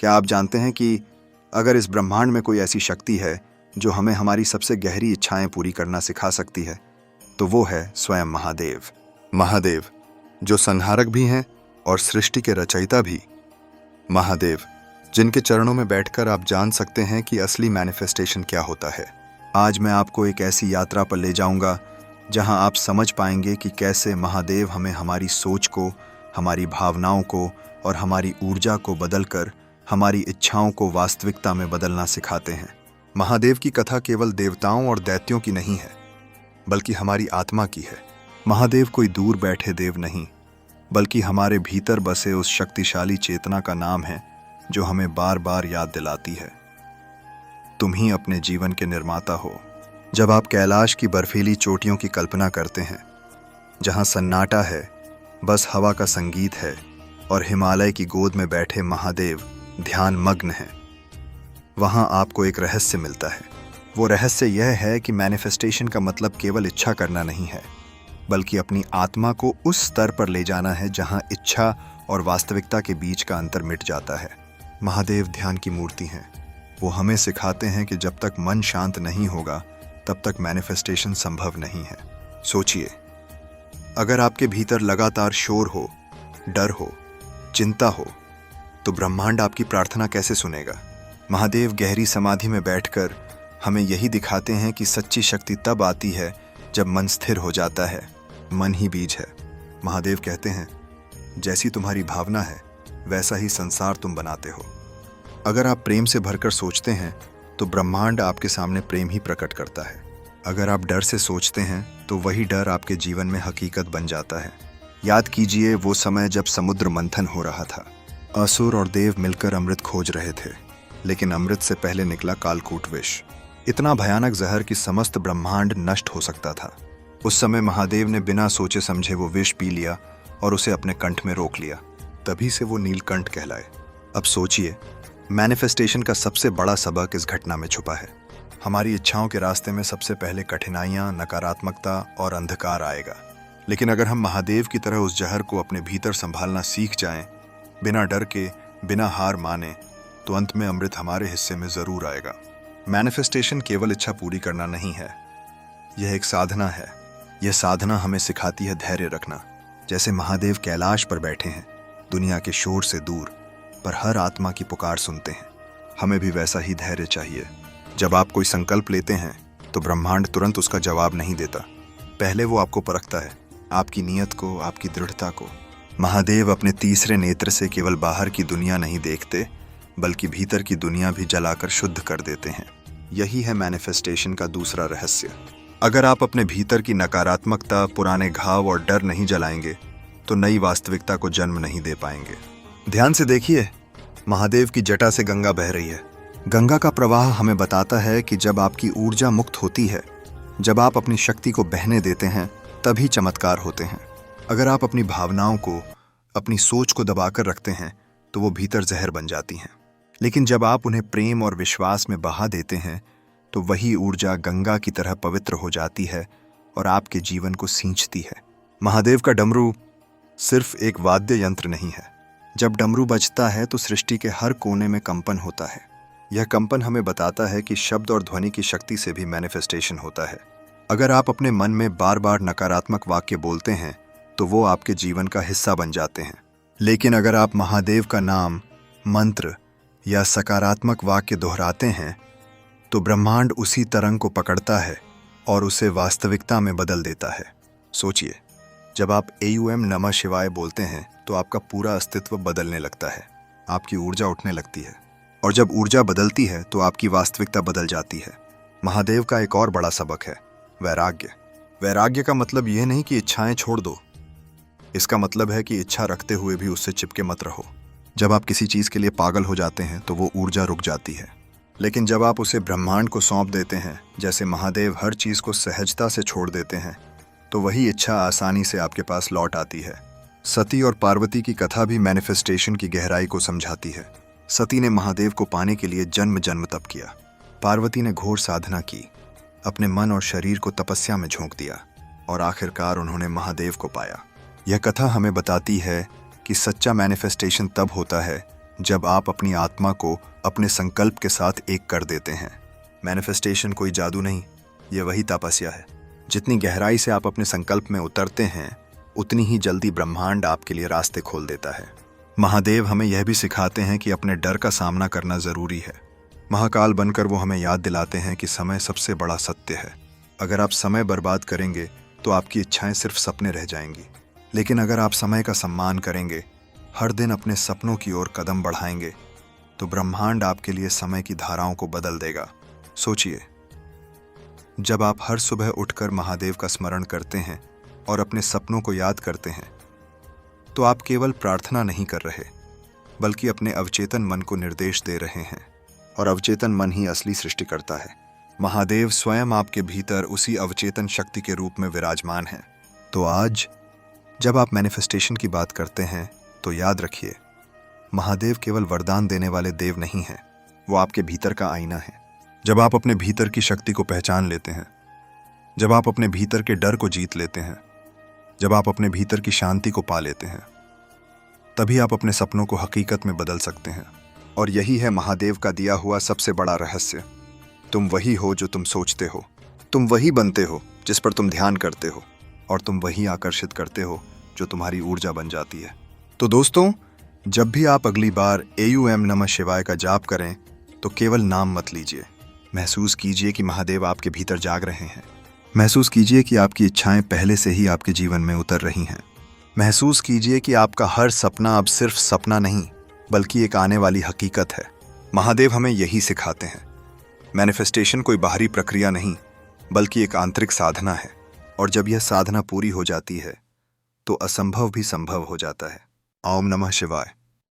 क्या आप जानते हैं कि अगर इस ब्रह्मांड में कोई ऐसी शक्ति है जो हमें हमारी सबसे गहरी इच्छाएं पूरी करना सिखा सकती है, तो वो है स्वयं महादेव। महादेव जो संहारक भी हैं और सृष्टि के रचयिता भी। महादेव जिनके चरणों में बैठकर आप जान सकते हैं कि असली मैनिफेस्टेशन क्या होता है। आज मैं आपको एक ऐसी यात्रा पर ले जाऊंगा जहां आप समझ पाएंगे कि कैसे महादेव हमें हमारी सोच को, हमारी भावनाओं को और हमारी ऊर्जा को बदलकर हमारी इच्छाओं को वास्तविकता में बदलना सिखाते हैं। महादेव की कथा केवल देवताओं और दैत्यों की नहीं है, बल्कि हमारी आत्मा की है। महादेव कोई दूर बैठे देव नहीं, बल्कि हमारे भीतर बसे उस शक्तिशाली चेतना का नाम है जो हमें बार बार याद दिलाती है, तुम ही अपने जीवन के निर्माता हो। जब आप कैलाश की बर्फीली चोटियों की कल्पना करते हैं, जहां सन्नाटा है, बस हवा का संगीत है और हिमालय की गोद में बैठे महादेव ध्यान मग्न हैं, वहां आपको एक रहस्य मिलता है। वो रहस्य यह है कि मैनिफेस्टेशन का मतलब केवल इच्छा करना नहीं है, बल्कि अपनी आत्मा को उस स्तर पर ले जाना है जहां इच्छा और वास्तविकता के बीच का अंतर मिट जाता है। महादेव ध्यान की मूर्ति हैं। वो हमें सिखाते हैं कि जब तक मन शांत नहीं होगा तब तक मैनिफेस्टेशन संभव नहीं है। सोचिए, अगर आपके भीतर लगातार शोर हो, डर हो, चिंता हो, तो ब्रह्मांड आपकी प्रार्थना कैसे सुनेगा? महादेव गहरी समाधि में बैठकर हमें यही दिखाते हैं कि सच्ची शक्ति तब आती है जब मन स्थिर हो जाता है। मन ही बीज है। महादेव कहते हैं, जैसी तुम्हारी भावना है वैसा ही संसार तुम बनाते हो। अगर आप प्रेम से भरकर सोचते हैं तो ब्रह्मांड आपके सामने प्रेम ही प्रकट करता है। अगर आप डर से सोचते हैं तो वही डर आपके जीवन में हकीकत बन जाता है। याद कीजिए वो समय जब समुद्र मंथन हो रहा था। असुर और देव मिलकर अमृत खोज रहे थे, लेकिन अमृत से पहले निकला कालकूट विष, इतना भयानक जहर कि समस्त ब्रह्मांड नष्ट हो सकता था। उस समय महादेव ने बिना सोचे समझे वो विष पी लिया और उसे अपने कंठ में रोक लिया। तभी से वो नीलकंठ कहलाए। अब सोचिए, मैनिफेस्टेशन का सबसे बड़ा सबक इस घटना में छुपा है। हमारी इच्छाओं के रास्ते में सबसे पहले कठिनाइयां, नकारात्मकता और अंधकार आएगा, लेकिन अगर हम महादेव की तरह उस जहर को अपने भीतर संभालना सीख जाएं, बिना डर के, बिना हार माने, तो अंत में अमृत हमारे हिस्से में जरूर आएगा। मैनिफेस्टेशन केवल इच्छा पूरी करना नहीं है, यह एक साधना है। यह साधना हमें सिखाती है धैर्य रखना। जैसे महादेव कैलाश पर बैठे हैं, दुनिया के शोर से दूर, पर हर आत्मा की पुकार सुनते हैं। हमें भी वैसा ही धैर्य चाहिए। जब आप कोई संकल्प लेते हैं तो ब्रह्मांड तुरंत उसका जवाब नहीं देता। पहले वो आपको परखता है, आपकी नीयत को, आपकी दृढ़ता को। महादेव अपने तीसरे नेत्र से केवल बाहर की दुनिया नहीं देखते, बल्कि भीतर की दुनिया भी जलाकर शुद्ध कर देते हैं। यही है मैनिफेस्टेशन का दूसरा रहस्य। अगर आप अपने भीतर की नकारात्मकता, पुराने घाव और डर नहीं जलाएंगे तो नई वास्तविकता को जन्म नहीं दे पाएंगे। ध्यान से देखिए, महादेव की जटा से गंगा बह रही है। गंगा का प्रवाह हमें बताता है कि जब आपकी ऊर्जा मुक्त होती है, जब आप अपनी शक्ति को बहने देते हैं, तभी चमत्कार होते हैं। अगर आप अपनी भावनाओं को, अपनी सोच को दबाकर रखते हैं तो वो भीतर जहर बन जाती हैं, लेकिन जब आप उन्हें प्रेम और विश्वास में बहा देते हैं तो वही ऊर्जा गंगा की तरह पवित्र हो जाती है और आपके जीवन को सींचती है। महादेव का डमरू सिर्फ एक वाद्य यंत्र नहीं है। जब डमरू बजता है तो सृष्टि के हर कोने में कंपन होता है। यह कंपन हमें बताता है कि शब्द और ध्वनि की शक्ति से भी मैनिफेस्टेशन होता है। अगर आप अपने मन में बार बार नकारात्मक वाक्य बोलते हैं तो वो आपके जीवन का हिस्सा बन जाते हैं, लेकिन अगर आप महादेव का नाम, मंत्र या सकारात्मक वाक्य दोहराते हैं तो ब्रह्मांड उसी तरंग को पकड़ता है और उसे वास्तविकता में बदल देता है। सोचिए, जब आप AUM नमः शिवाय बोलते हैं तो आपका पूरा अस्तित्व बदलने लगता है, आपकी ऊर्जा उठने लगती है, और जब ऊर्जा बदलती है तो आपकी वास्तविकता बदल जाती है। महादेव का एक और बड़ा सबक है वैराग्य। वैराग्य का मतलब यह नहीं कि इच्छाएं छोड़ दो, इसका मतलब है कि इच्छा रखते हुए भी उससे चिपके मत रहो। जब आप किसी चीज के लिए पागल हो जाते हैं तो वो ऊर्जा रुक जाती है, लेकिन जब आप उसे ब्रह्मांड को सौंप देते हैं, जैसे महादेव हर चीज को सहजता से छोड़ देते हैं, तो वही इच्छा आसानी से आपके पास लौट आती है। सती और पार्वती की कथा भी मैनिफेस्टेशन की गहराई को समझाती है। सती ने महादेव को पाने के लिए जन्म जन्म तप किया। पार्वती ने घोर साधना की, अपने मन और शरीर को तपस्या में झोंक दिया और आखिरकार उन्होंने महादेव को पाया। यह कथा हमें बताती है कि सच्चा मैनिफेस्टेशन तब होता है जब आप अपनी आत्मा को अपने संकल्प के साथ एक कर देते हैं। मैनिफेस्टेशन कोई जादू नहीं, ये वही तपस्या है। जितनी गहराई से आप अपने संकल्प में उतरते हैं, उतनी ही जल्दी ब्रह्मांड आपके लिए रास्ते खोल देता है। महादेव हमें यह भी सिखाते हैं कि अपने डर का सामना करना जरूरी है। महाकाल बनकर वो हमें याद दिलाते हैं कि समय सबसे बड़ा सत्य है। अगर आप समय बर्बाद करेंगे तो आपकी इच्छाएं सिर्फ सपने रह जाएंगी, लेकिन अगर आप समय का सम्मान करेंगे, हर दिन अपने सपनों की ओर कदम बढ़ाएंगे, तो ब्रह्मांड आपके लिए समय की धाराओं को बदल देगा। सोचिए, जब आप हर सुबह उठकर महादेव का स्मरण करते हैं और अपने सपनों को याद करते हैं, तो आप केवल प्रार्थना नहीं कर रहे, बल्कि अपने अवचेतन मन को निर्देश दे रहे हैं। और अवचेतन मन ही असली सृष्टि करता है। महादेव स्वयं आपके भीतर उसी अवचेतन शक्ति के रूप में विराजमान हैं। तो आज जब आप मैनिफेस्टेशन की बात करते हैं, तो याद रखिए, महादेव केवल वरदान देने वाले देव नहीं हैं, वो आपके भीतर का आईना है। जब आप अपने भीतर की शक्ति को पहचान लेते हैं, जब आप अपने भीतर के डर को जीत लेते हैं, जब आप अपने भीतर की शांति को पा लेते हैं, तभी आप अपने सपनों को हकीकत में बदल सकते हैं। और यही है महादेव का दिया हुआ सबसे बड़ा रहस्य। तुम वही हो जो तुम सोचते हो, तुम वही बनते हो जिस पर तुम ध्यान करते हो, और तुम वही आकर्षित करते हो जो तुम्हारी ऊर्जा बन जाती है। तो दोस्तों, जब भी आप अगली बार AUM नमः शिवाय का जाप करें, तो केवल नाम मत लीजिए। महसूस कीजिए कि महादेव आपके भीतर जाग रहे हैं। महसूस कीजिए कि आपकी इच्छाएं पहले से ही आपके जीवन में उतर रही हैं। महसूस कीजिए कि आपका हर सपना अब सिर्फ सपना नहीं, बल्कि एक आने वाली हकीकत है। महादेव हमें यही सिखाते हैं। मैनिफेस्टेशन कोई बाहरी प्रक्रिया नहीं, बल्कि एक आंतरिक साधना है। और जब यह साधना पूरी हो जाती है, तो असंभव भी संभव हो जाता है। ओम नमः शिवाय।